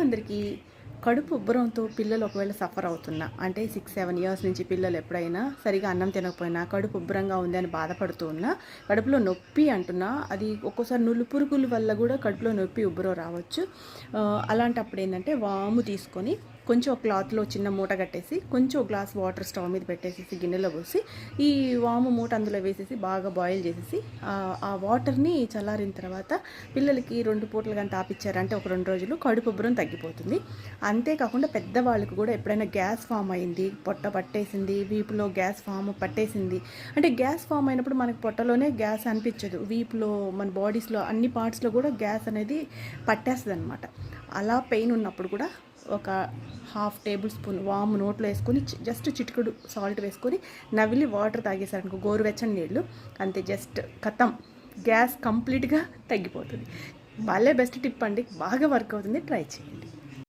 చాలామందికి కడుపు ఉబ్బరంతో పిల్లలు ఒకవేళ సఫర్ అవుతున్నా, అంటే 6-7 ఇయర్స్ నుంచి పిల్లలు ఎప్పుడైనా సరిగా అన్నం తినకపోయినా కడుపు ఉబ్బరంగా ఉంది అని బాధపడుతూ ఉన్నా, కడుపులో నొప్పి అంటున్నా, అది ఒక్కోసారి నులు పురుగుల వల్ల కూడా కడుపులో నొప్పి ఉబ్బరం రావచ్చు. అలాంటప్పుడు ఏంటంటే వాము తీసుకొని కొంచెం ఒక క్లాత్లో చిన్న మూట కట్టేసి కొంచెం గ్లాస్ వాటర్ స్టవ్ మీద పెట్టేసి గిన్నెలో పోసి ఈ వాము మూట అందులో వేసేసి బాగా బాయిల్ చేసేసి ఆ వాటర్ని చల్లారిన తర్వాత పిల్లలకి 2 పూటలు కానీ తాపిచ్చారంటే ఒక 2 రోజులు కడుపు ఉబ్బరం తగ్గిపోతుంది. అంతేకాకుండా పెద్దవాళ్ళకి కూడా ఎప్పుడైనా గ్యాస్ ఫామ్ అయింది, పొట్ట పట్టేసింది, వీపులో గ్యాస్ ఫామ్ పట్టేసింది, అంటే గ్యాస్ ఫామ్ అయినప్పుడు మనకి పొట్టలోనే గ్యాస్ అనిపించదు, వీపులో మన బాడీస్లో అన్ని పార్ట్స్లో కూడా గ్యాస్ అనేది పట్టేస్తుంది అనమాట. అలా పెయిన్ ఉన్నప్పుడు కూడా ఒక 1/2 టేబుల్ స్పూన్ వాము నోట్లో వేసుకొని జస్ట్ చిటికెడు సాల్ట్ వేసుకొని నవిలి వాటర్ తాగేసారనుకో, గోరువెచ్చని నీళ్ళు, అంతే, జస్ట్ కథం, గ్యాస్ కంప్లీట్గా తగ్గిపోతుంది. భలే బెస్ట్ టిప్ అండి, బాగా వర్క్ అవుతుంది, ట్రై చేయండి.